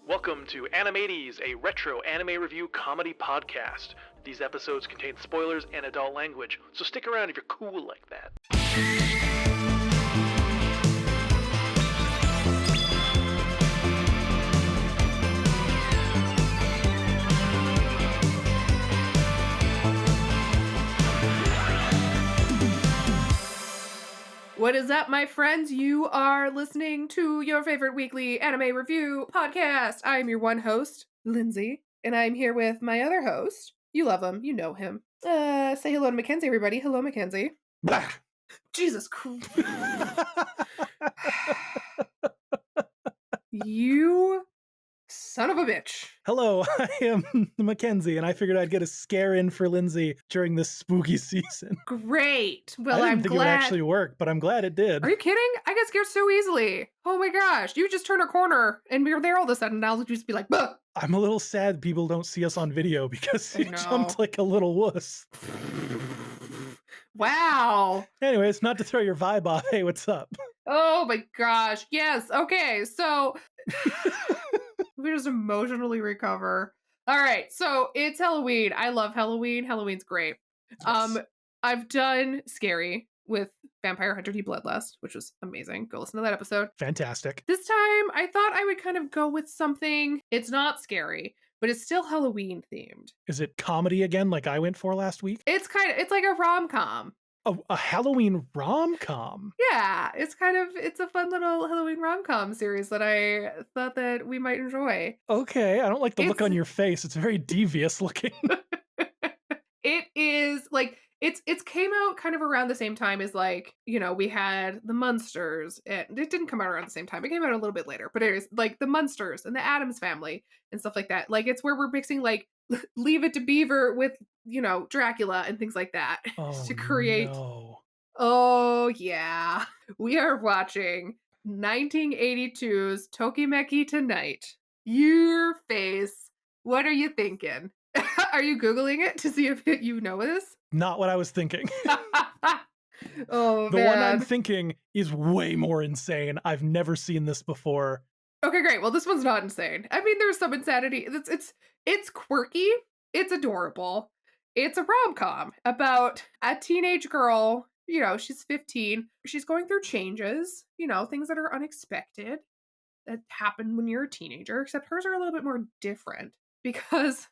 Welcome to Animates, a retro anime review comedy podcast. These episodes contain spoilers and adult language, so stick around if you're cool like that. What is up, my friends? You are listening to your favorite weekly anime review podcast. I am your one host, Lindsay, and I'm here with my other host. You love him. You know him. Say hello to Mackenzie, everybody. Hello, Mackenzie. Blah. Jesus Christ. You son of a bitch. Hello, I am Mackenzie, and I figured I'd get a scare in for Lindsay during this spooky season. Great. Well, I didn't I'm think glad. it would actually work, but I'm glad it did. Are you kidding? I get scared so easily. Oh my gosh. You just turn a corner and we're there all of a sudden. And I'll just be like, bah! I'm a little sad people don't see us on video because I you know. jumped like a little wuss. Wow. Anyways, not to throw your vibe off, hey, what's up? Oh my gosh. Yes. Okay. So we just emotionally recover. All right. So it's Halloween. I love Halloween. Halloween's great. Yes. I've done Scary with Vampire Hunter D Bloodlust, which was amazing. Go listen to that episode. Fantastic. This time I thought I would kind of go with something. It's not scary, but it's still Halloween themed. Is it comedy again like I went for last week? It's like a rom-com. A Halloween rom-com? Yeah, it's a fun little Halloween rom-com series that I thought that we might enjoy. Okay, I don't like the look It's- on your face. It's very devious looking. It is like it's came out kind of around the same time as we had the Munsters, and it didn't come out around the same time. It came out a little bit later, but it is like the Munsters and the Addams Family and stuff like that. Like it's where we're mixing like Leave It to Beaver with Dracula and things like that Oh, to create. no. Oh yeah, we are watching 1982's Tokimeki Tonight. Your face. What are you thinking? Are you Googling it to see if you know this? Not what I was thinking. Oh, The man. one I'm thinking is way more insane. I've never seen this before. Okay, great. Well, this one's not insane. I mean, there's some insanity. It's quirky. It's adorable. It's a rom-com about a teenage girl. She's 15. She's going through changes, things that are unexpected that happen when you're a teenager, except hers are a little bit more different because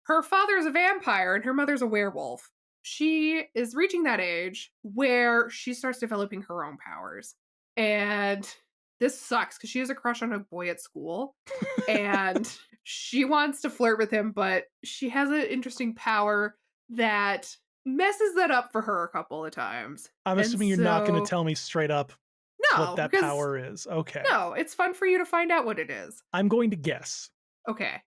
her father's a vampire and her mother's a werewolf. She is reaching that age where she starts developing her own powers. And this sucks because she has a crush on a boy at school. And she wants to flirt with him, but she has an interesting power that messes that up for her a couple of times. I'm And assuming you're not going to so- tell me straight up No, what that because- power is. Okay. No, it's fun for you to find out what it is. I'm going to guess. Okay.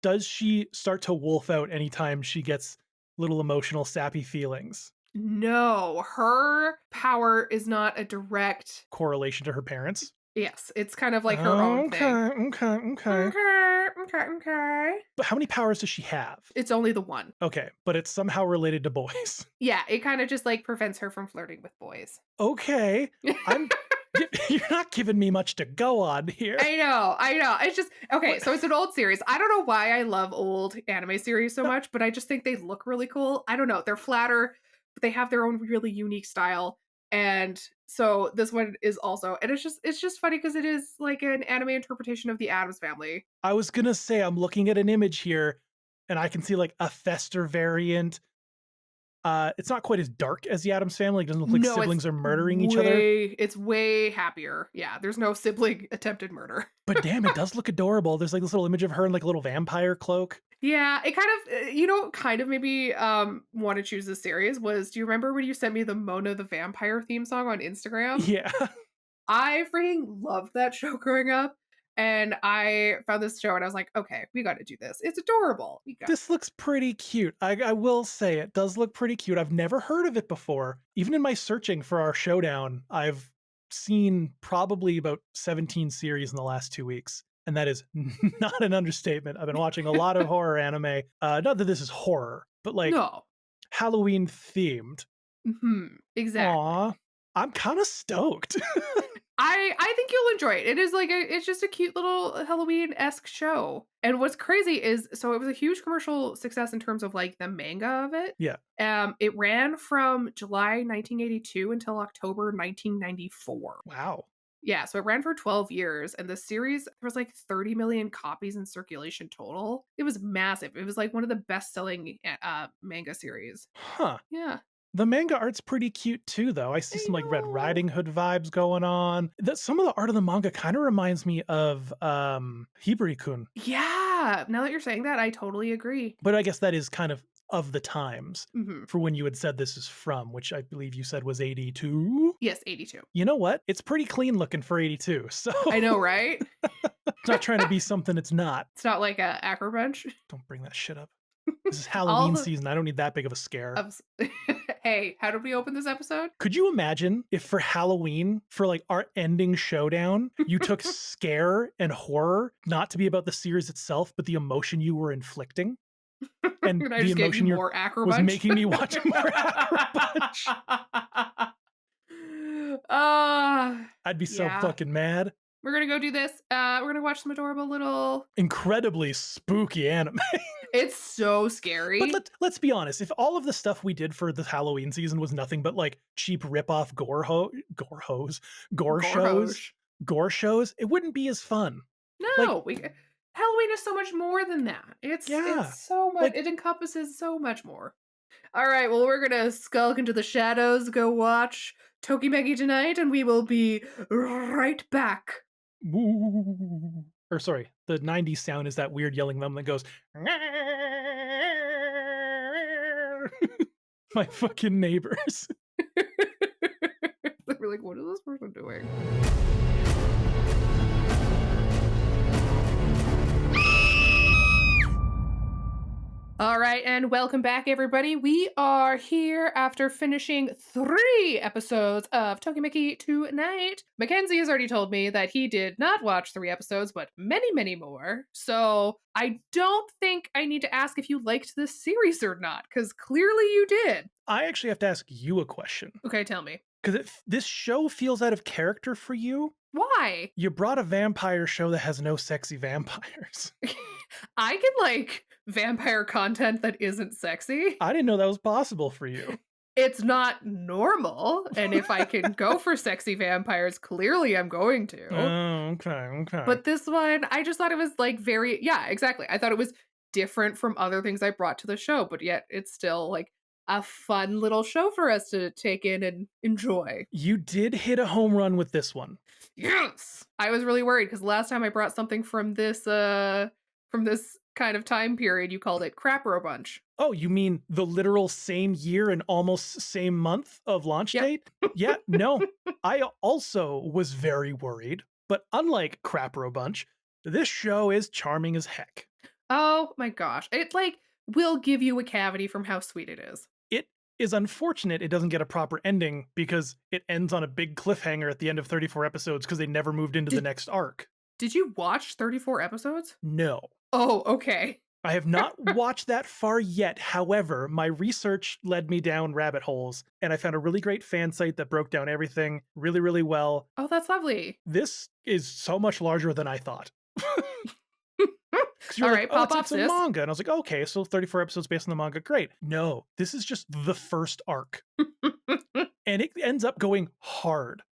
Does she start to wolf out anytime she gets little emotional, sappy feelings? No, her power is not a direct. Correlation to her parents? Yes, it's kind of like her own thing. Okay. Okay. But how many powers does she have? It's only the one. Okay, but it's somehow related to boys. Yeah, it kind of just like prevents her from flirting with boys. Okay. You're not giving me much to go on here. I know. It's just okay. So it's an old series. I don't know why I love old anime series so much, but I just think they look really cool. I don't know. They're flatter, but they have their own really unique style. And so this one is also, and it's just funny because it is like an anime interpretation of the Addams Family. I was gonna say, I'm looking at an image here, and I can see like a Fester variant. It's not quite as dark as the Addams Family. It doesn't look like No, siblings it's are murdering each other. It's way happier. Yeah, there's no sibling attempted murder. But damn, it does look adorable. There's like this little image of her in like a little vampire cloak. Yeah, it kind of made me want to choose this series was, do you remember when you sent me the Mona the Vampire theme song on Instagram? Yeah. I freaking loved that show growing up. And I found this show and I was like, okay, we got to do this. It's adorable. This looks pretty cute. I will say it does look pretty cute. I've never heard of it before. Even in my searching for our showdown, I've seen probably about 17 series in the last 2 weeks. And that is not an understatement. I've been watching a lot of horror anime. Not that this is horror, but like No. Halloween themed. Exactly. Aw, I'm kind of stoked. I think you'll enjoy it. It is like it's just a cute little Halloween-esque show. And what's crazy is so it was a huge commercial success in terms of like the manga of it. Yeah. It ran from July 1982 until October 1994. Wow. Yeah, so it ran for 12 years, and the series there was like 30 million copies in circulation total. It was massive. It was like one of the best-selling manga series. Huh. Yeah. The manga art's pretty cute too, though. I see I some like Red know. Riding Hood vibes going on. Some of the art of the manga kind of reminds me of Hibari-kun, Yeah. Now that you're saying that, I totally agree. but I guess that is kind of the times Mhm. for when you had said this is from, which I believe you said was 82. Yes, 82. You know what? It's pretty clean looking for 82. So I know, right? it's not trying to be something it's not. It's not like a acrobunch. Don't bring that shit up. This is All Halloween the season. I don't need that big of a scare. Hey, how did we open this episode? Could you imagine if for Halloween, for like our ending showdown, you took scare and horror not to be about the series itself, but the emotion you were inflicting? And And I the just gave emotion you you more acrobunch. was making me watch more acrobunch. I'd be so Yeah. fucking mad. We're gonna go do this. We're gonna watch some adorable little. Incredibly spooky anime. It's so scary. But let's be honest. If all of the stuff we did for the Halloween season was nothing but like cheap rip-off gore shows, it wouldn't be as fun. No, Halloween is so much more than that. It's so much. like- It encompasses so much more. All right, well, we're gonna skulk into the shadows, go watch Tokimeki Tonight, and we will be right back. Woo. Or sorry, the 90s sound is that weird yelling them that goes my fucking neighbors. We're like, what is this person doing? All right, and welcome back, everybody. We are here after finishing 3 episodes of Tokimeki Tonight. Mackenzie has already told me that he did not watch 3 episodes, but many, many more. So I don't think I need to ask if you liked this series or not, because clearly you did. I actually have to ask you a question. Okay, tell me. Because this show feels out of character for you. Why? You brought a vampire show that has no sexy vampires. I can like vampire content that isn't sexy. I didn't know that was possible for you. It's not normal, and if I can go for sexy vampires, clearly I'm going to. Oh, okay. But this one, I just thought it was like very, yeah, exactly. I thought it was different from other things I brought to the show, but yet it's still like a fun little show for us to take in and enjoy. You did hit a home run with this one. Yes! I was really worried because last time I brought something from this kind of time period, you called it Crapper Bunch. Oh, you mean the literal same year and almost same month of launch Yep. date? Yeah, no. I also was very worried, but unlike Crapper Bunch, this show is charming as heck. Oh my gosh. It like will give you a cavity from how sweet it is. It is unfortunate it doesn't get a proper ending because it ends on a big cliffhanger at the end of 34 episodes because they never moved into the next arc. Did you watch 34 episodes? No. Oh, okay. I have not watched that far yet. However, my research led me down rabbit holes, and I found a really great fan site that broke down everything really, really well. Oh, that's lovely. This is so much larger than I thought. All right, pop off, it's a sis. manga. And I was like, okay, so 34 episodes based on the manga. Great. No, this is just the first arc. And it ends up going hard.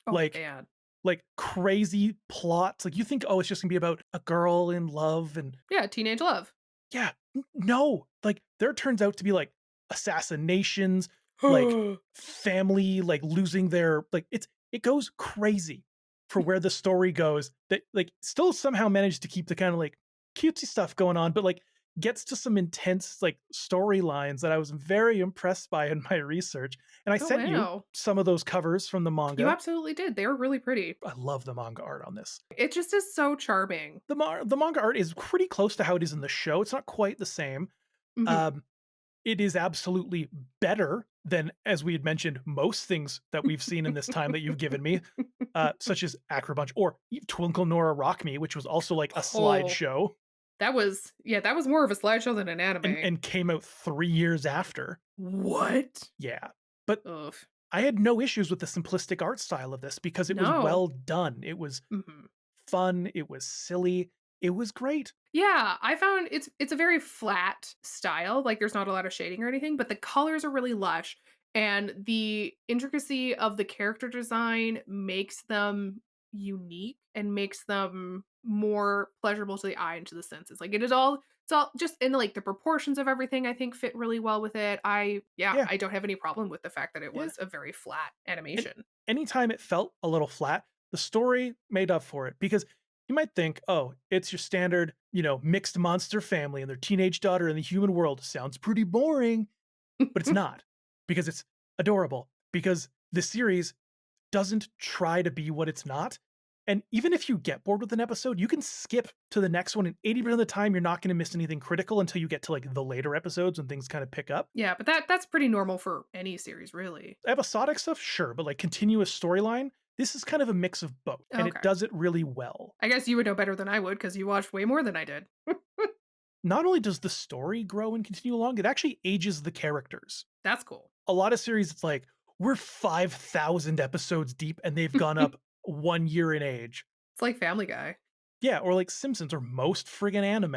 Oh, man. Like crazy plots. Like you think, oh, it's just gonna be about a girl in love and Yeah, teenage love. yeah, no. Like there turns out to be like assassinations, like family, like losing their like it goes crazy for where the story goes. That like still somehow managed to keep the kind of like cutesy stuff going on, but like gets to some intense like storylines that I was very impressed by in my research. And I sent you some of those covers from the manga. You absolutely did. They were really pretty. I love the manga art on this. It just is so charming. The manga art is pretty close to how it is in the show. It's not quite the same. Mhm. It is absolutely better than, as we had mentioned, most things that we've seen in this time that you've given me, such as Acrobunch or Twinkle Nora Rock Me, which was also like a slideshow. That was more of a slideshow than an anime. And came out 3 years after. What? Yeah. But Ugh. I had no issues with the simplistic art style of this because it was No. well done. It was Mhm. fun, it was silly, it was great. Yeah, I found it's a very flat style, like, there's not a lot of shading or anything, but the colors are really lush, and the intricacy of the character design makes them unique and makes them more pleasurable to the eye and to the senses. Like, it's all just in, like, the proportions of everything I think fit really well with it. Yeah, Yeah, I don't have any problem with the fact that it yeah. was a very flat And animation. anytime it felt a little flat, the story made up for it because you might think, oh, it's your standard, mixed monster family and their teenage daughter in the human world. Sounds pretty boring, but it's not because it's adorable. Because the series doesn't try to be what it's not. And even if you get bored with an episode, you can skip to the next one. And 80% of the time, you're not going to miss anything critical until you get to like the later episodes when things kind of pick up. Yeah, but that's pretty normal for any series, really. Episodic stuff, sure, but like continuous storyline, this is kind of a mix of both. And it Okay. does it really well. I guess you would know better than I would because you watched way more than I did. Not only does the story grow and continue along, it actually ages the characters. That's cool. A lot of series, it's like, we're 5,000 episodes deep and they've gone up 1 year in age. It's like Family Guy. Yeah, or like Simpsons or most friggin' anime.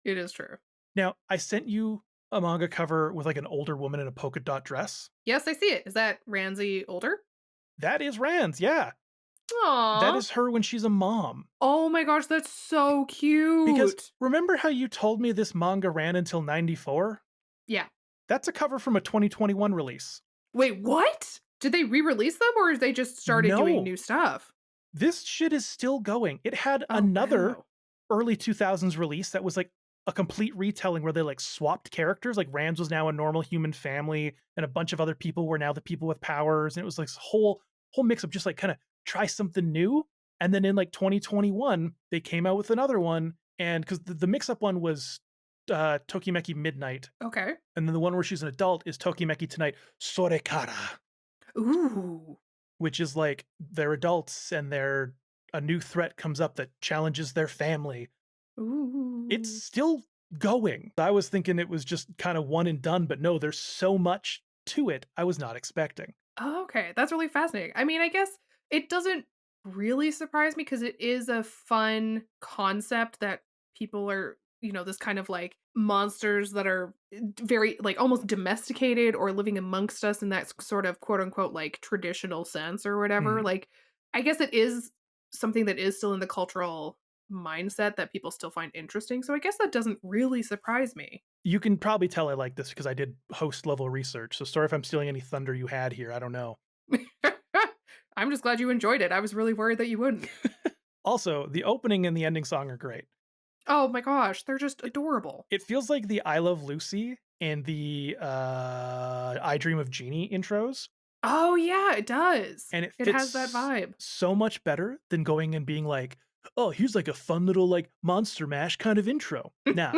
It is true. Now, I sent you a manga cover with like an older woman in a polka dot dress. Yes, I see it. Is that Ramsey older? That is Rand's, yeah. That Aw. is her when she's a mom. Oh my gosh, that's so Because cute. remember how you told me this manga ran until 94? Yeah. That's a cover from a 2021 release. Wait, what? Did they re-release them or they just started doing No, new stuff? this shit is still going. It had Oh another wow. early 2000s release that was like a complete retelling where they like swapped characters. Like Rand's was now a normal human family, and a bunch of other people were now the people with powers. And it was like this whole mix of just like kind of try something new. And then in like 2021, they came out with another one. And because the mix-up one was Tokimeki Midnight, Okay. and then the one where she's an adult is Tokimeki Tonight Sorekara, Ooh. which is like they're adults and a new threat comes up that challenges their family. It's Ooh. still going. I was thinking it was just kind of one and done, but no, there's so much to it I was not expecting. Okay, that's really fascinating. I mean, I guess it doesn't really surprise me because it is a fun concept that people are, this kind of like monsters that are very like almost domesticated or living amongst us in that sort of quote unquote like traditional sense or whatever. Mhm. Like, I guess it is something that is still in the cultural mindset that people still find interesting. So I guess that doesn't really surprise me. You can probably tell I like this because I did host level research. So sorry if I'm stealing any thunder you had here. I don't know. I'm just glad you enjoyed it. I was really worried that you wouldn't. Also, the opening and the ending song are great. Oh my gosh, they're just adorable. It feels like the I Love Lucy and the I Dream of Jeannie intros, Oh yeah, it does. and it It has that fits vibe. so much better than going and being like, oh, here's like a fun little like Monster Mash kind of intro. Nah,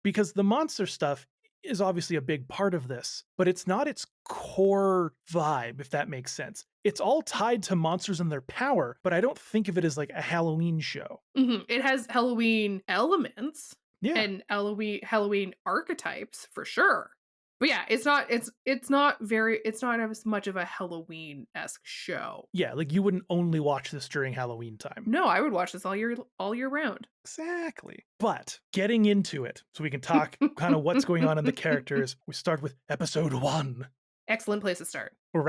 because the monster stuff is obviously a big part of this, but it's not its core vibe, if that makes sense. It's all tied to monsters and their power, but I don't think of it as like a Halloween show. Mhm. It has Halloween elements Yeah. and Halloween archetypes for sure. But yeah, it's not as much of a Halloween-esque show. Yeah, like you wouldn't only watch this during Halloween time. No, I would watch this all year round. Exactly. But getting into it, so we can talk kind of what's going on in the characters, we start with episode 1. Excellent place to start. Is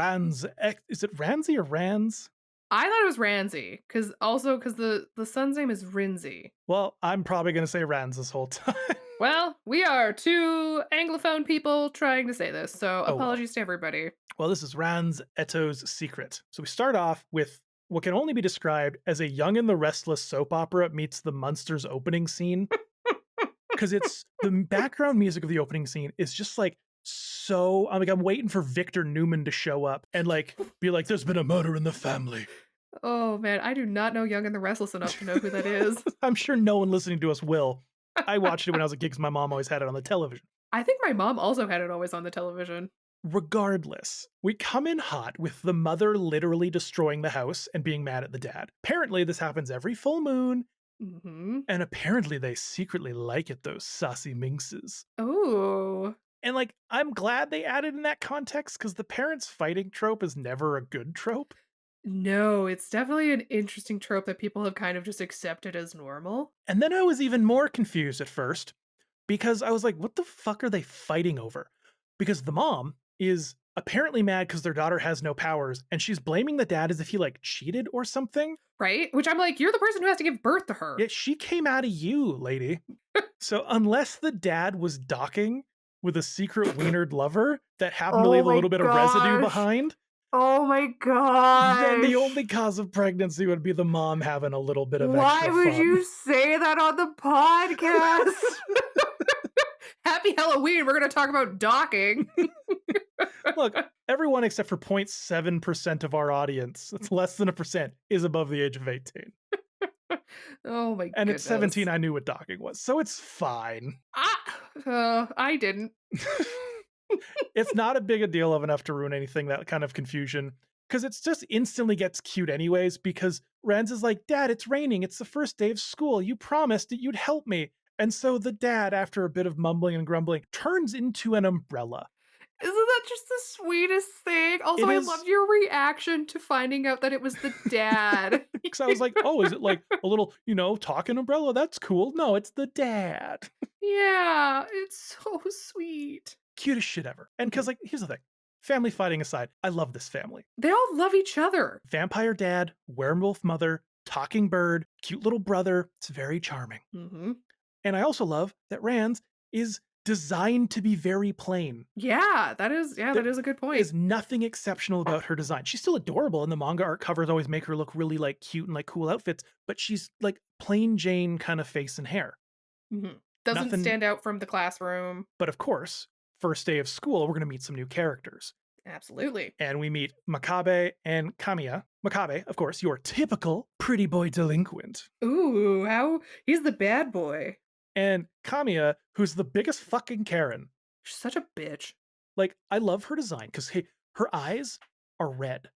it Ranzi or Rans? I thought it was Ramsey because the son's name is Rinzi. Well, I'm probably going to say Rans this whole time. Well, we are two Anglophone people trying to say this, so Oh, well. apologies to everybody. Well, this is Rans Eto's secret. So we start off with what can only be described as a Young and the Restless soap opera meets the Munsters opening scene. Because it's the background music of the opening scene is just like so. I'm waiting for Victor Newman to show up and like be like, "There's been a murder in the family." Oh man, I do not know Young and the Restless enough to know who that is. I'm sure no one listening to us will. I watched it when I was a kid because my mom always had it on the television. I think my mom also had it always on the television. Regardless, we come in hot with the mother literally destroying the house and being mad at the dad. Apparently, this happens every full moon, Mm-hmm. and apparently they secretly like it, those saucy minxes. Oh. And like, I'm glad they added in that context because the parents fighting trope is never a good trope. No, it's definitely an interesting trope that people have kind of just accepted as normal. And then I was even more confused at first because I was like, what the fuck are they fighting over? Because the mom is apparently mad because their daughter has no powers and she's blaming the dad as if he like cheated or something. Right? Which I'm like, you're the person who has to give birth to her. Yet she came out of you, lady. So unless the dad was docking with a secret wienered lover that happened to Oh leave a my little bit of residue gosh. behind, Oh my god. then the only cause of pregnancy would be the mom having a little bit of Why extra would fun. you say that on the podcast? Happy Halloween. We're going to talk about docking. Look, everyone except for 0.7% of our audience, it's less than a percent, is above the age of 18. Oh my And goodness. at 17, I knew what docking was, so it's fine. I didn't. It's not a big a deal of enough to ruin anything, that kind of confusion, because it's just instantly gets cute anyways, because Rans is like, Dad, it's raining. It's the first day of school. You promised that you'd help me. And so the dad, after a bit of mumbling and grumbling, turns into an umbrella. Isn't that just the sweetest thing? Also, It I is- loved your reaction to finding out that it was the dad. Because I was like, oh, is it like a little, talking umbrella? That's cool. No, it's the dad. Yeah, it's so sweet. Cutest shit ever. And because, like, here's the thing. Family fighting aside, I love this family. They all love each other. Vampire dad, werewolf mother, talking bird, cute little brother. It's very charming. Mm-hmm. And I also love that Rans is designed to be very plain. Yeah, that is a good point. There's nothing exceptional about her design. She's still adorable, and the manga art covers always make her look really like cute and like cool outfits, but she's like plain Jane kind of face and hair. Mm-hmm. Doesn't Nothing- stand out from the classroom. But of course, first day of school, we're going to meet some new characters. Absolutely. And we meet Makabe and Kamiya. Makabe, of course, your typical pretty boy delinquent. Ooh, how he's the bad boy. And Kamiya, who's the biggest fucking Karen. She's such a bitch. Like, I love her design because, hey, her eyes are red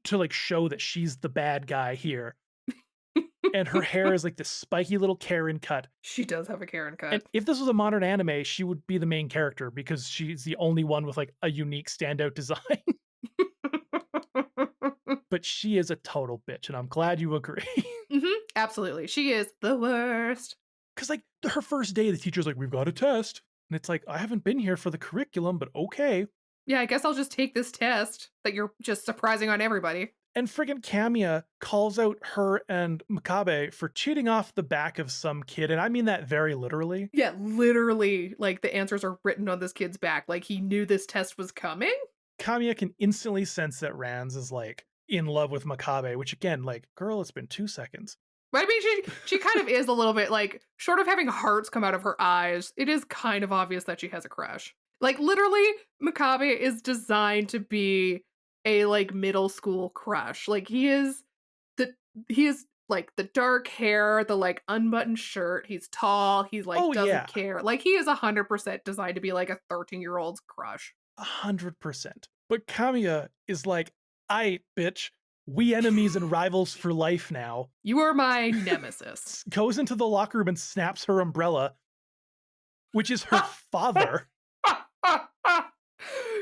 to like show that she's the bad guy here. And her hair is like this spiky little Karen cut. She does have a Karen cut. And if this was a modern anime, she would be the main character because she's the only one with like a unique standout design. But she is a total bitch, and I'm glad you agree. Absolutely. She is the worst. Because like her first day, the teacher's like, we've got a test. And it's like, I haven't been here for the curriculum, but okay. Yeah, I guess I'll just take this test that you're just surprising on everybody. And friggin' Kamiya calls out her and Makabe for cheating off the back of some kid. And I mean that very literally. Yeah, literally, like the answers are written on this kid's back. Like he knew this test was coming. Kamiya can instantly sense that Rans is like in love with Makabe, which again, like, girl, it's been 2 seconds. But I mean, she kind of is a little bit like, short of having hearts come out of her eyes, it is kind of obvious that she has a crush. Like literally, Makabe is designed to be a like middle school crush. Like he is like the dark hair, the like unbuttoned shirt. He's tall. He's like doesn't care. Like he is 100% designed to be like a 13-year-old's crush. 100%. But Kamiya is like, I bitch. We enemies and rivals for life now. You are my nemesis. Goes into the locker room and snaps her umbrella, which is her father.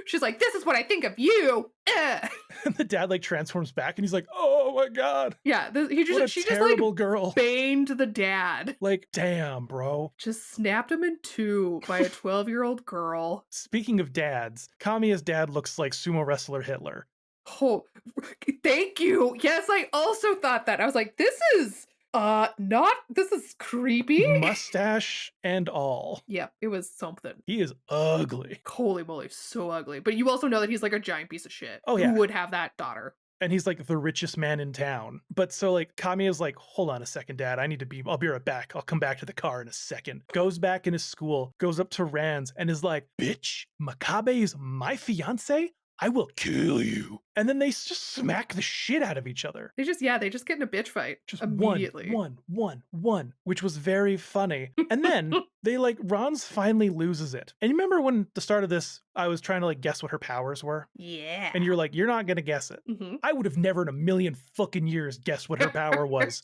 She's like, this is what I think of you. And the dad like transforms back and he's like, oh my God. Yeah, she just terrible like girl. baned the dad. Like, damn, bro. Just snapped him in two by a 12-year-old girl. Speaking of dads, Kamiya's dad looks like sumo wrestler Hitler. Oh, thank you. Yes, I also thought that. I was like, this is creepy. Mustache and all. Yeah, it was something. He is ugly. Holy moly, so ugly. But you also know that he's like a giant piece of shit. Oh, yeah. Who would have that daughter? And he's like the richest man in town. But so like Kamiya's like, hold on a second, dad. I'll be right back. I'll come back to the car in a second. Goes back in his school, goes up to Rans and is like, bitch, Makabe is my fiance? I will kill you. And then they just smack the shit out of each other. They just get in a bitch fight. Just immediately. one, which was very funny. And then they like, Ron's finally loses it. And you remember when the start of this, I was trying to like guess what her powers were? Yeah. And you're like, you're not going to guess it. Mm-hmm. I would have never in a million fucking years guessed what her power was.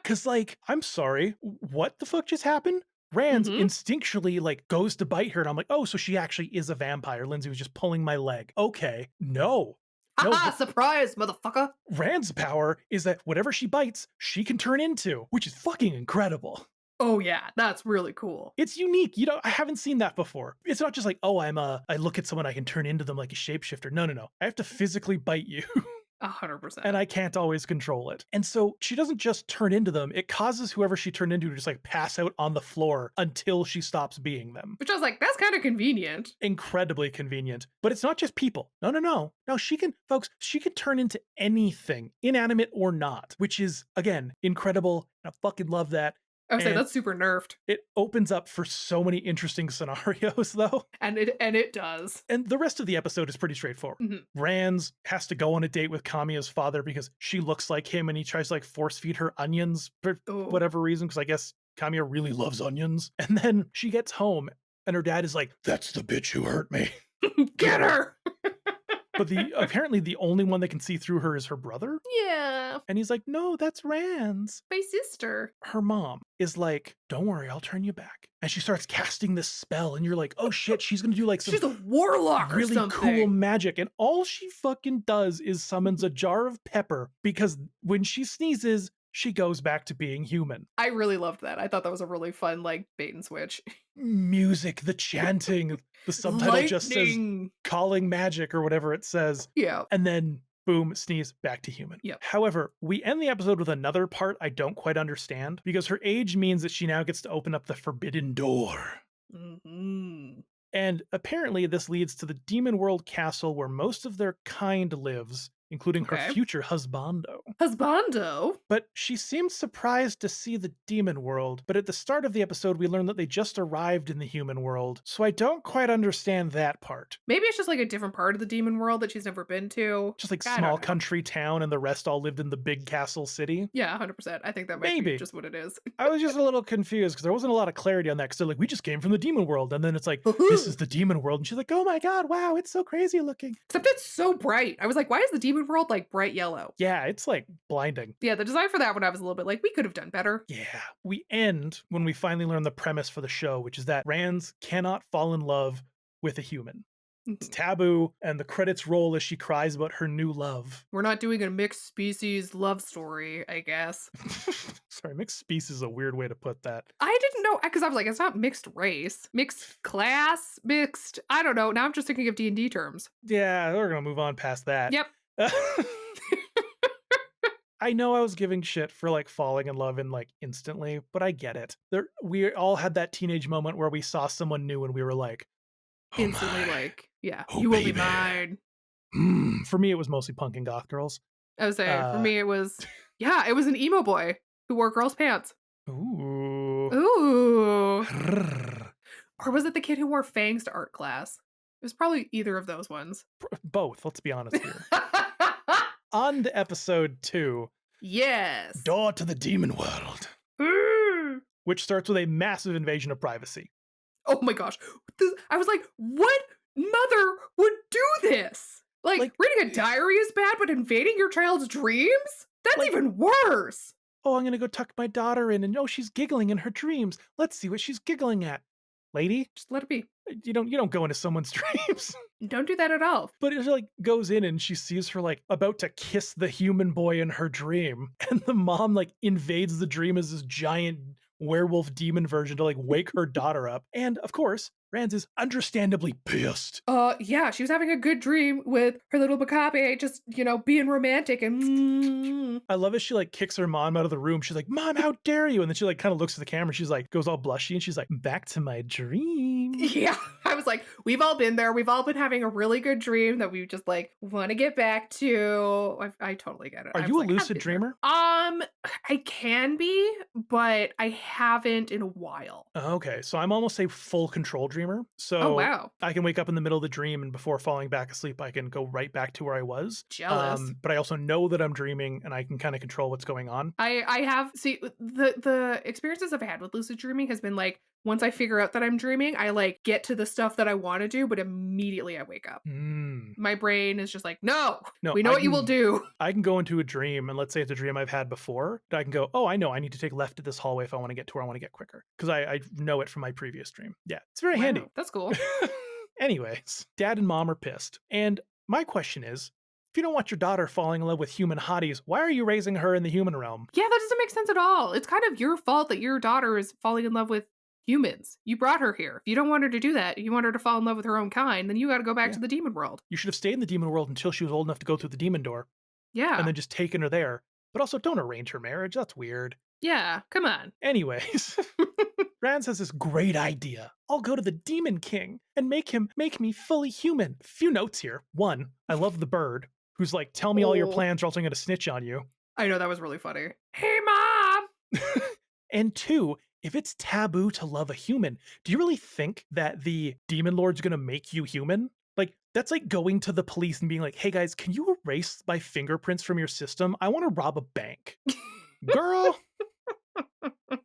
Cause like, I'm sorry, what the fuck just happened? Rand's Mhm. instinctually like goes to bite her, and I'm like, oh, so she actually is a vampire. Lindsay was just pulling my leg. Okay, no. Haha, surprise, motherfucker. Rand's power is that whatever she bites, she can turn into, which is fucking incredible. Oh yeah, that's really cool. It's unique. I haven't seen that before. It's not just like, oh, I look at someone, I can turn into them like a shapeshifter. No. I have to physically bite you. 100%. And I can't always control it. And so she doesn't just turn into them, it causes whoever she turned into to just like pass out on the floor until she stops being them. Which I was like, that's kind of convenient. Incredibly convenient. But it's not just people. No. No, she can turn into anything, inanimate or not, which is, again, incredible. I fucking love that. I would say And that's super nerfed. it opens up for so many interesting scenarios, though. And it does. And the rest of the episode is pretty straightforward. Mhm. Rand has to go on a date with Kamiya's father because she looks like him and he tries to like force feed her onions for Ooh. whatever reason, because I guess Kamiya really loves onions. And then she gets home and her dad is like, that's the bitch who hurt me. Get her! But apparently the only one that can see through her is her brother. Yeah, And he's like, no, that's Rand's. my sister. Her mom is like, don't worry, I'll turn you back. And she starts casting this spell and you're like, oh shit, she's gonna do like some She's a warlock or really something. cool magic. And all she fucking does is summons a jar of pepper because when she sneezes, she goes back to being human. I really loved that. I thought that was a really fun, like, bait and switch. Music, the chanting, the subtitle just says Lightning. calling magic or whatever it says. Yeah. And then boom, sneeze, back to human. Yep. However, we end the episode with another part I don't quite understand because her age means that she now gets to open up the forbidden door. Mm-hmm. And apparently this leads to the Demon World Castle where most of their kind lives, including her Okay. future husbando. Husbando? But she seems surprised to see the demon world, but at the start of the episode we learn that they just arrived in the human world, so I don't quite understand that part. Maybe it's just like a different part of the demon world that she's never been to. Just like I don't small know. country town and the rest all lived in the big castle city. Yeah, 100%. I think that might Maybe. be just what it is. I was just a little confused because there wasn't a lot of clarity on that because they're like, we just came from the demon world, and then it's like, this is the demon world, and she's like, oh my god, wow, it's so crazy looking. Except it's so bright. I was like, why is the demon world like bright yellow? Yeah, it's like blinding. Yeah, the design for that one I was a little bit like, we could have done better. Yeah. We end when we finally learn the premise for the show, which is that Rands cannot fall in love with a human. It's taboo, and the credits roll as she cries about her new love. We're not doing a mixed species love story, I guess. Sorry, mixed species is a weird way to put that. I didn't know, because I was like, it's not mixed race, mixed class, mixed, I don't know. Now I'm just thinking of D&D terms. Yeah, we're gonna move on past that. Yep. I know I was giving shit for like falling in love and like instantly, but I get it. We all had that teenage moment where we saw someone new and we were like, oh Instantly, my. like, yeah, Oh, you will be baby. mine. For me, it was mostly punk and goth girls. I was saying, for me, it was, yeah, it was an emo boy who wore girls' pants. Ooh. Ooh. Or was it the kid who wore fangs to art class? It was probably either of those ones. Both, let's be honest here. On to episode 2, Yes. Door to the Demon World, Ooh. which starts with a massive invasion of privacy. Oh my gosh. I was like, what mother would do this? Like reading a diary is bad, but invading your child's dreams? That's Like- even worse. Oh, I'm gonna go tuck my daughter in, and oh, she's giggling in her dreams. Let's see what she's giggling at. Lady, Just let it be. you don't go into someone's dreams. Don't do that at all. But it like goes in and she sees her like about to kiss the human boy in her dream, and the mom like invades the dream as this giant werewolf demon version to like wake her daughter up. And of course, Rand is understandably pissed. Yeah, she was having a good dream with her little macabre, just, being romantic and I love it. She like kicks her mom out of the room. She's like, Mom, how dare you? And then she like kind of looks at the camera. She's like, goes all blushy and she's like, back to my dream. Yeah, I was like, we've all been there. We've all been having a really good dream that we just like want to get back to. I totally get it. Are I you was a like, I've lucid been there. dreamer? I can be, but I haven't in a while. Okay, so I'm almost a full control dreamer. dreamer. Oh, So wow. I can wake up in the middle of the dream, and before falling back asleep, I can go right back to where I was. Jealous. But I also know that I'm dreaming, and I can kind of control what's going on. I have the experiences I've had with lucid dreaming has been like once I figure out that I'm dreaming, I like get to the stuff that I want to do, but immediately I wake up. My brain is just like, no, No, we know what you will do. I can go into a dream, and let's say it's a dream I've had before, that I can go, oh, I know I need to take left at this hallway if I want to get to where I want to get quicker, because I know it from my previous dream. Yeah, it's very handy. That's cool. Anyways, dad and mom are pissed. And my question is, if you don't want your daughter falling in love with human hotties, why are you raising her in the human realm? Yeah, that doesn't make sense at all. It's kind of your fault that your daughter is falling in love with humans. You brought her here. If you don't want her to do that, you want her to fall in love with her own kind, then you got to go back to the demon world. You should have stayed in the demon world until she was old enough to go through the demon door. Yeah. And then just taken her there. But also, don't arrange her marriage. That's weird. Yeah, come on. Anyways, Rand has this great idea. I'll go to the Demon King and make me fully human. Few notes here. One, I love the bird, who's like, tell me all your plans or else I'm going to snitch on you. I know, that was really funny. Hey, Mom! And two, if it's taboo to love a human, do you really think that the demon lord's going to make you human? Like, that's like going to the police and being like, hey guys, can you erase my fingerprints from your system? I want to rob a bank. Girl,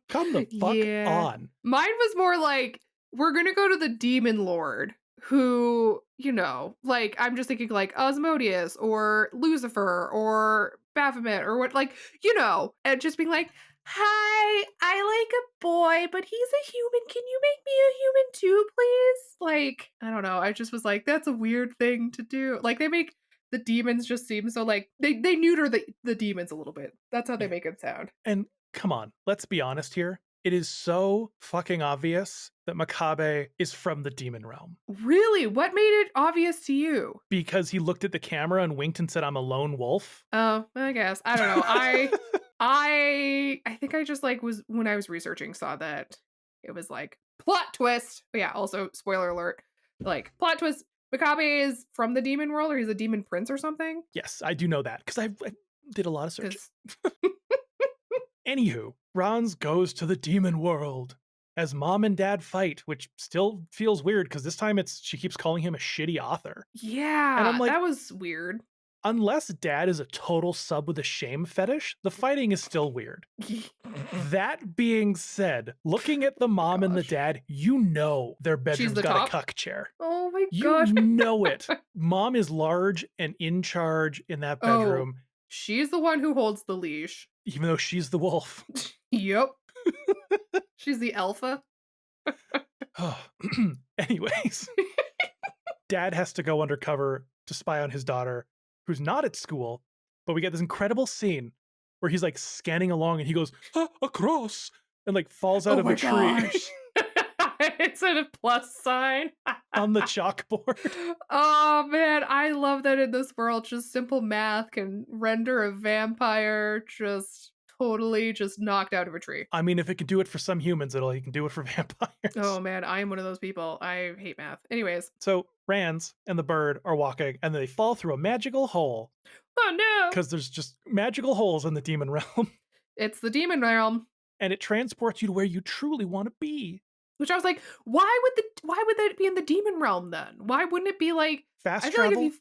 come the fuck on. Mine was more like, we're going to go to the demon lord who, you know, like, I'm just thinking like Osmodeus or Lucifer or Baphomet or what, like, you know, and just being like, hi, I like a boy, but he's a human. Can you make me a human too, please? Like, I don't know. I just was like, that's a weird thing to do. Like, they make the demons just seem so like, they neuter the demons a little bit. That's how they make it sound. And come on, let's be honest here. It is so fucking obvious that Makabe is from the demon realm. Really? What made it obvious to you? Because he looked at the camera and winked and said, I'm a lone wolf. Oh, I guess. I don't know. I think I just like was when I was researching saw that it was like plot twist. But yeah, also spoiler alert. Like plot twist, Makabe is from the demon world or he's a demon prince or something. Yes, I do know that because I did a lot of searching. Anywho, Franz goes to the demon world as mom and dad fight, which still feels weird because this time she keeps calling him a shitty author. Yeah, and I'm like, that was weird. Unless dad is a total sub with a shame fetish, the fighting is still weird. That being said, looking at the mom and the dad, you know their bedroom's got a cuck chair. Oh my gosh. You know it. Mom is large and in charge in that bedroom. Oh, she's the one who holds the leash. Even though she's the wolf. Yep. She's the alpha. Anyways. Dad has to go undercover to spy on his daughter, who's not at school, but we get this incredible scene where he's like scanning along and he goes, across, and like falls out of a tree. It's a plus sign on the chalkboard. Oh man, I love that in this world, just simple math can render a vampire just totally just knocked out of a tree. I mean, if it can do it for some humans, he can do it for vampires. Oh man, I am one of those people. I hate math. Anyways. So Rands and the bird are walking and they fall through a magical hole. Oh no. Because there's just magical holes in the demon realm. It's the demon realm. And it transports you to where you truly want to be. Which I was like, why would that be in the demon realm then? Why wouldn't it be like fast travel? Like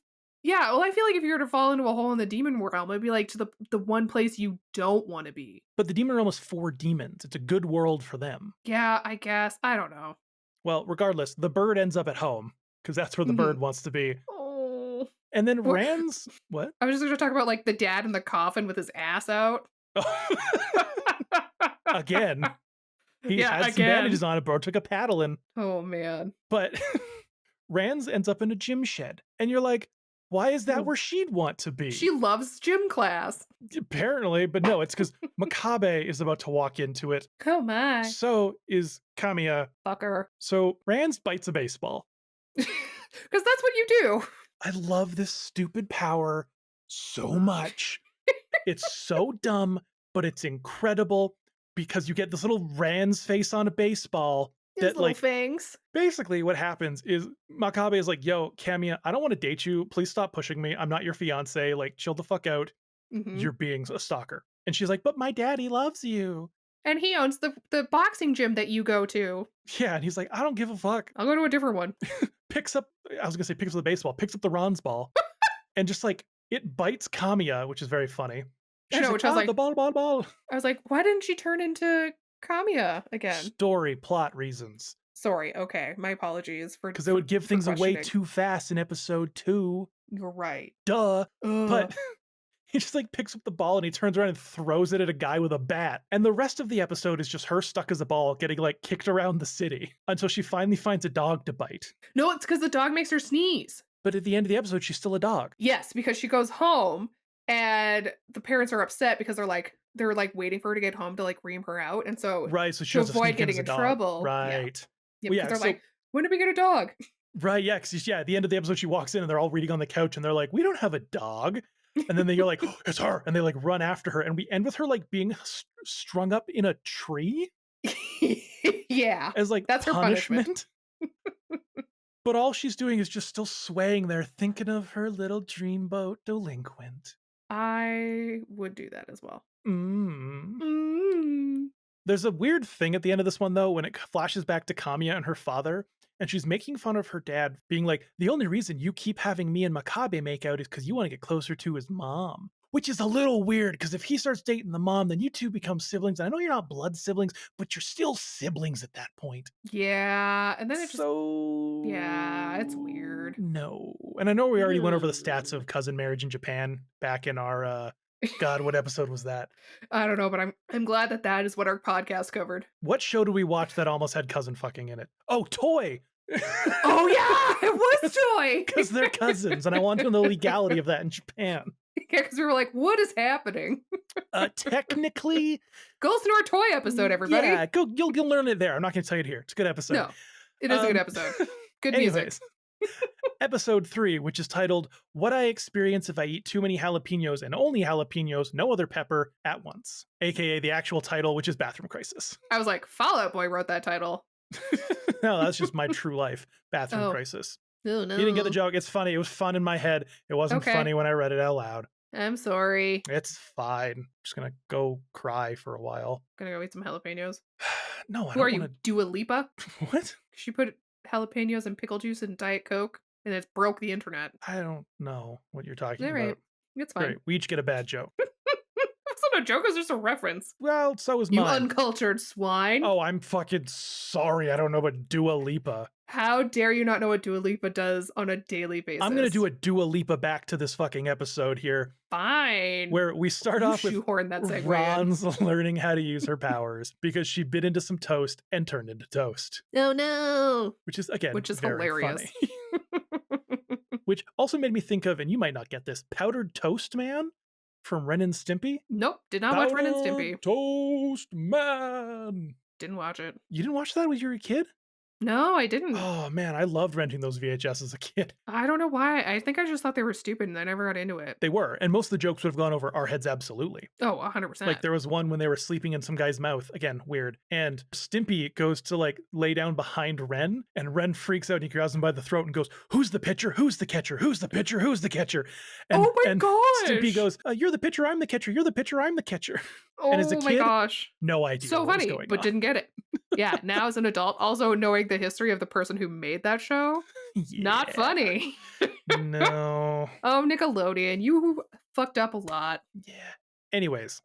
I feel like if you were to fall into a hole in the demon realm, it'd be like to the one place you don't want to be. But the demon realm is for demons. It's a good world for them. Yeah, I guess. I don't know. Well, regardless, the bird ends up at home because that's where the bird wants to be. Oh. And then Rands, what? I was just going to talk about like the dad in the coffin with his ass out. Again. He had some bandages on it, bro. Took a paddle in. Oh, man. But Rands ends up in a gym shed. And you're like, why is that where she'd want to be? She loves gym class. Apparently, but no, it's because Makabe is about to walk into it. Oh my. So is Kamiya. Fucker. So Rands bites a baseball. Because that's what you do. I love this stupid power so much. It's so dumb, but it's incredible. Because you get this little Rands face on a baseball. His little fangs. Basically what happens is Makabe is like, yo, Kamiya, I don't want to date you. Please stop pushing me. I'm not your fiance. Like, chill the fuck out. You're being a stalker. And she's like, but my daddy loves you. And he owns the boxing gym that you go to. Yeah, and he's like, I don't give a fuck. I'll go to a different one. Picks up the baseball, picks up the Ron's ball, and just like it bites Kamiya, which is very funny. I know, like, which I was like, the ball. I was like, why didn't she turn into Kamiya again? Story, plot reasons. Sorry, okay. My apologies for Because they would give things away questioning. too fast in episode 2. You're right. Duh. Ugh. But he just like picks up the ball and he turns around and throws it at a guy with a bat. And the rest of the episode is just her stuck as a ball getting like kicked around the city until she finally finds a dog to bite. No, it's because the dog makes her sneeze. But at the end of the episode, she's still a dog. Yes, because she goes home and the parents are upset because they're like waiting for her to get home to like ream her out. And so Right, so she to has to avoid sneak in getting as a in dog. trouble. Right. Yeah, Well, because they're like, when did we get a dog? Right, yeah, because at the end of the episode, she walks in and they're all reading on the couch and they're like, we don't have a dog. And then you're like, oh, it's her. And they like run after her. And we end with her like being strung up in a tree. Yeah. As like that's punishment. But all she's doing is just still swaying there, thinking of her little dreamboat delinquent. I would do that as well. Mm. There's a weird thing at the end of this one, though, when it flashes back to Kamiya and her father, and she's making fun of her dad, being like, the only reason you keep having me and Makabe make out is because you want to get closer to his mom. Which is a little weird, because if he starts dating the mom, then you two become siblings. And I know you're not blood siblings, but you're still siblings at that point. Yeah, and then it just... Yeah, it's weird. No. And I know we already went over the stats of cousin marriage in Japan back in our... God, what episode was that? I don't know, but I'm glad that is what our podcast covered. What show do we watch that almost had cousin fucking in it? Oh, Toy! Oh yeah, it was Toy! Because they're cousins, and I want to know the legality of that in Japan. Yeah, because we were like, what is happening? Technically... Go listen to our Toy episode, everybody. Yeah, you'll learn it there. I'm not going to tell you it here. It's a good episode. No, it is a good episode. Good music. Episode 3, which is titled, What I Experience If I Eat Too Many Jalapenos and Only Jalapenos, No Other Pepper, at Once. AKA the actual title, which is Bathroom Crisis. I was like, Fall Out Boy wrote that title. No, that's just my true life. Bathroom Crisis. Oh, no. You didn't get the joke. It's funny. It was fun in my head. It wasn't funny when I read it out loud. I'm sorry. It's fine. Just gonna go cry for a while. Gonna go eat some jalapenos. No, I Who don't are you, wanna... Dua Lipa? What? She put jalapenos and pickle juice and Diet Coke, and it broke the internet. I don't know what you're talking All right. about. It's fine. Great. We each get a bad joke. It's not a joke, it's just a reference. Well, so is You mine. uncultured swine. Oh, I'm fucking sorry. I don't know about Dua Lipa. How dare you not know what Dua Lipa does on a daily basis? I'm going to do a Dua Lipa back to this fucking episode here. Fine. Where we start off with Ron's learning how to use her powers because she bit into some toast and turned into toast. Oh no. Which is, again, very hilarious. Funny. Which also made me think of, and you might not get this, Powdered Toast Man from Ren and Stimpy. Nope, did not watch Ren and Stimpy. Toast Man. Didn't watch it. You didn't watch that when you were a kid? No, I didn't. Oh man, I loved renting those VHS as a kid. I don't know why. I think I just thought they were stupid and I never got into it. They were, and most of the jokes would have gone over our heads absolutely. Oh, 100%. Like there was one when they were sleeping in some guy's mouth. Again, weird. And Stimpy goes to like lay down behind Ren, and Ren freaks out and he grabs him by the throat and goes, "Who's the pitcher? Who's the catcher? Who's the pitcher? Who's the catcher?" And, oh my gosh! Stimpy goes, "You're the pitcher, I'm the catcher. You're the pitcher, I'm the catcher." Oh and as a kid, my gosh. No idea. So what funny, was going but on. didn't get it. Yeah, now as an adult, also knowing the history of the person who made that show, not funny. No. Oh, Nickelodeon, you fucked up a lot. Yeah. Anyways,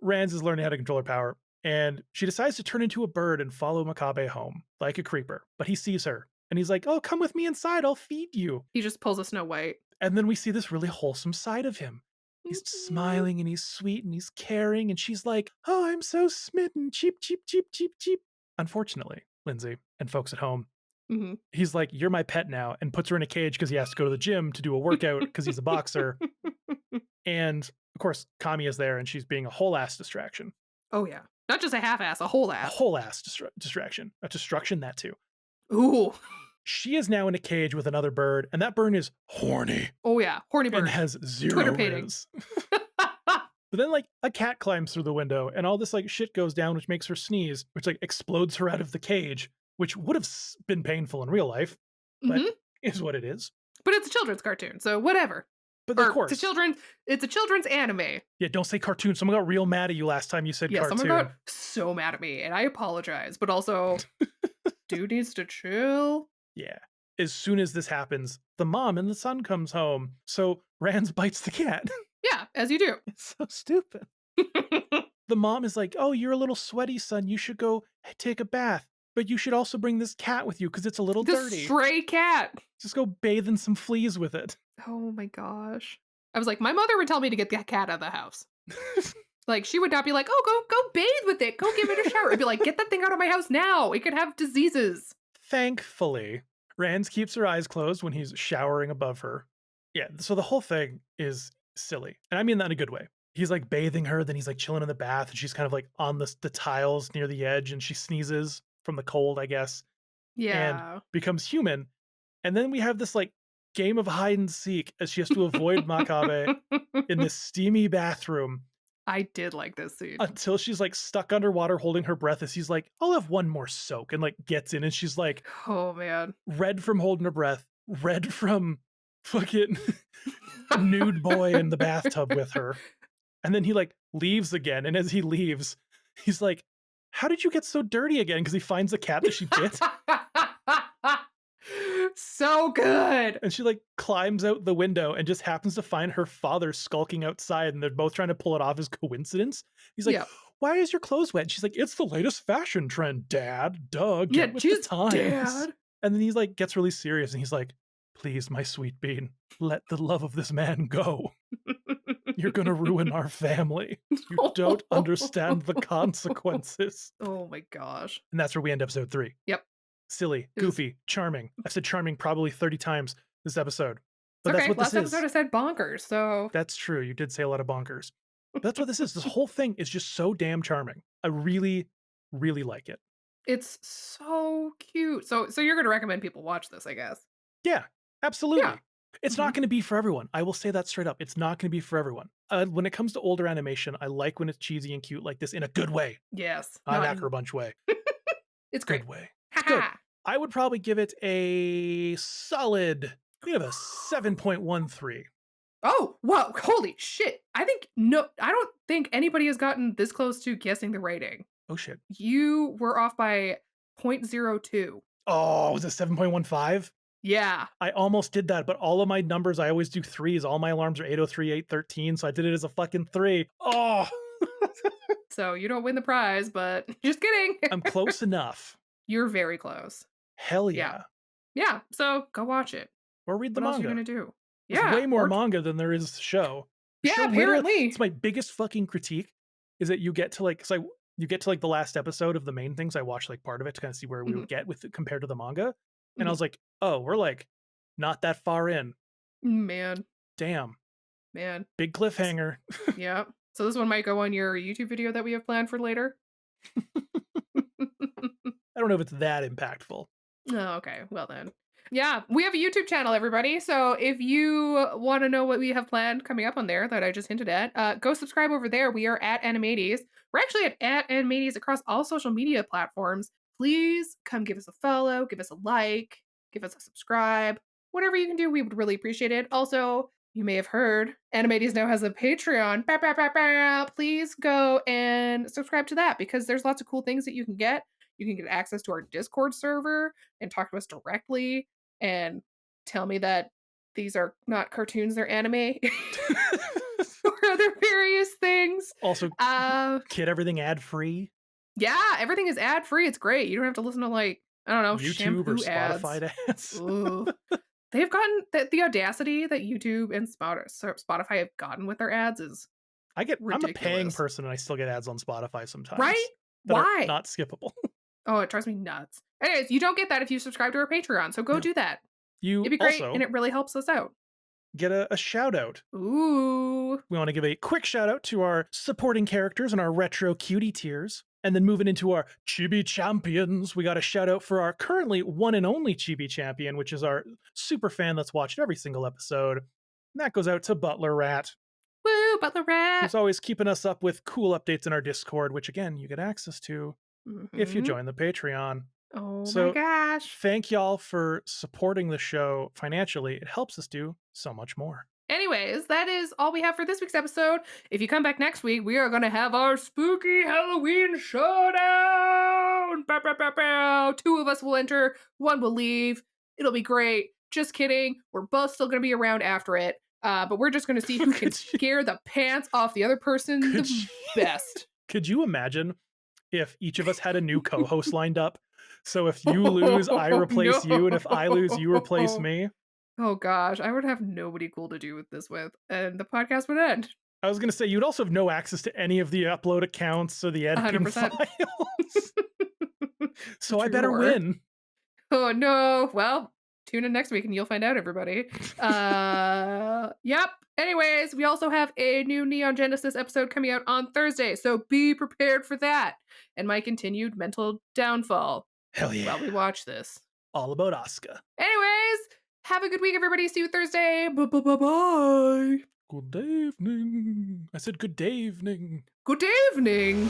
Rans is learning how to control her power, and she decides to turn into a bird and follow Makabe home, like a creeper. But he sees her, and he's like, "Oh, come with me inside, I'll feed you." He just pulls a Snow White. And then we see this really wholesome side of him. He's smiling, and he's sweet, and he's caring, and she's like, "Oh, I'm so smitten, cheep, cheep, cheep, cheep, cheep." Unfortunately, Lindsay, and folks at home, he's like, "You're my pet now," and puts her in a cage because he has to go to the gym to do a workout because he's a boxer. And of course, Kami is there and she's being a whole ass distraction. Oh yeah. Not just a half ass, a whole ass. A whole ass distraction. A destruction, that too. Ooh. She is now in a cage with another bird, and that bird is horny. Oh yeah, horny bird. And has zero Twitter painting. But then like a cat climbs through the window and all this like shit goes down, which makes her sneeze, which like explodes her out of the cage, which would have been painful in real life, but is what it is. But it's a children's cartoon, so whatever. But of Or course. it's a children's anime. Yeah, don't say cartoon. Someone got real mad at you last time you said Yeah, cartoon. someone got so mad at me, and I apologize. But also, dude needs to chill. Yeah. As soon as this happens, the mom and the son comes home. So Rans bites the cat. Yeah, as you do. It's so stupid. The mom is like, oh, you're a little sweaty, son. You should go take a bath. But you should also bring this cat with you because it's a little The dirty. stray cat. Just go bathe in some fleas with it. Oh my gosh. I was like, my mother would tell me to get the cat out of the house. Like, she would not be like, oh, go bathe with it. Go give it a shower. I'd be like, get that thing out of my house now. It could have diseases. Thankfully, Rans keeps her eyes closed when he's showering above her. Yeah, so the whole thing is silly. And I mean that in a good way. He's like bathing her, then he's like chilling in the bath, and she's kind of like on the tiles near the edge, and she sneezes from the cold, I guess, Yeah. and becomes human. And then we have this like game of hide and seek as she has to avoid Makabe in this steamy bathroom I did like this scene. until she's like stuck underwater holding her breath as he's like, I'll have one more soak, and like gets in, and she's like Oh man. red from holding her breath, red from fucking nude boy in the bathtub with her. And then he like leaves again. And as he leaves, he's like, how did you get so dirty again? Because he finds the cat that she bit. So good. And she like climbs out the window and just happens to find her father skulking outside. And they're both trying to pull it off as coincidence. He's like, Yeah. why is your clothes wet? And she's like, it's the latest fashion trend, Dad. Duh, Yeah, get with the jeez, times. Dad. And then he's like, gets really serious. And he's like, please, my sweet bean, let the love of this man go. You're going to ruin our family. You don't understand the consequences. Oh my gosh. And that's where we end episode 3. Yep. Silly, It was- goofy, charming. I've said charming probably 30 times this episode. But Okay, that's what last this is. episode I said bonkers, so That's true. You did say a lot of bonkers. But that's what this is. This whole thing is just so damn charming. I really, really like it. it's so cute. So you're gonna recommend people watch this, I guess. Yeah, absolutely. Yeah. It's not going to be for everyone. I will say that straight up. It's not going to be for everyone. When it comes to older animation, I like when it's cheesy and cute like this in a good way. Yes. Not Not- Acrobunch way. it's great. Good way. Ha Good. ha. I would probably give it a solid, we have a 7.13. Oh, whoa, holy shit. I don't think anybody has gotten this close to guessing the rating. Oh shit. You were off by 0.02. Oh, was it 7.15? Yeah. I almost did that, but all of my numbers, I always do 3s. All my alarms are 803, 813, so I did it as a fucking 3. Oh, So you don't win the prize, but just kidding. I'm close enough. You're very close. Hell yeah. Yeah. So go watch it. Or read the What else are you manga. gonna do? There's Yeah. way more or- manga than there is show. Yeah, Show literally- apparently. It's my biggest fucking critique is that you get to like, you get to like the last episode of the main things. I watched like part of it to kind of see where we would get with it compared to the manga. And I was like, oh, we're like not that far in. Man. Damn. Man. Big cliffhanger. Yeah. So this one might go on your YouTube video that we have planned for later. I don't know if it's that impactful. Oh, okay. Well then. Yeah, we have a YouTube channel, everybody. So if you want to know what we have planned coming up on there that I just hinted at, go subscribe over there. We are at Animates. We're actually at Animates across all social media platforms. Please come give us a follow, give us a like, give us a subscribe. Whatever you can do, we would really appreciate it. Also, you may have heard, Animates now has a Patreon. Bah, bah, bah, bah. Please go and subscribe to that because there's lots of cool things that you can get. You can get access to our Discord server and talk to us directly and tell me that these are not cartoons, they're anime or other various things. Also, get everything ad free. Yeah, everything is ad free. It's great. You don't have to listen to like, I don't know, YouTube or shampoo ads. Spotify ads. Ooh. They've gotten the audacity that YouTube and Spotify have gotten with their ads is I'm a paying ridiculous. person and I still get ads on Spotify sometimes. right. that are Why? not skippable. Oh, it drives me nuts. Anyways, you don't get that if you subscribe to our Patreon, so go No. do that. You It'd be great, also and it really helps us out. get a shout out. Ooh. We want to give a quick shout out to our supporting characters and our retro cutie tiers. And then moving into our Chibi Champions, we got a shout out for our currently one and only Chibi Champion, which is our super fan that's watched every single episode. And that goes out to Butler Rat, Woo, Butler Rat. who's always keeping us up with cool updates in our Discord, which again, you get access to if you Mhm. join the Patreon. Oh So- my gosh. Thank y'all for supporting the show financially. It helps us do so much more. Anyways, that is all we have for this week's episode. If you come back next week, we are going to have our spooky Halloween showdown. Bow, bow, bow, bow. 2 of us will enter, 1 will leave. It'll be great. Just kidding. We're both still going to be around after it. But we're just going to see who can scare the pants off the other person the best. Could you imagine if each of us had a new co-host lined up? So if you lose, I replace you, and if I lose, you replace me. Oh gosh, I would have nobody cool to do this with, and the podcast would end. I was going to say, you'd also have no access to any of the upload accounts or the editing 100%. files. So I True better horror. win. Oh no. Well, tune in next week and you'll find out, everybody. Yep. Anyways, we also have a new Neon Genesis episode coming out on Thursday, so be prepared for that. And my continued mental downfall Hell yeah. while we watch this. All about Asuka. Anyways, have a good week, everybody. See you Thursday. Bye. Good evening. I said good evening. Good evening.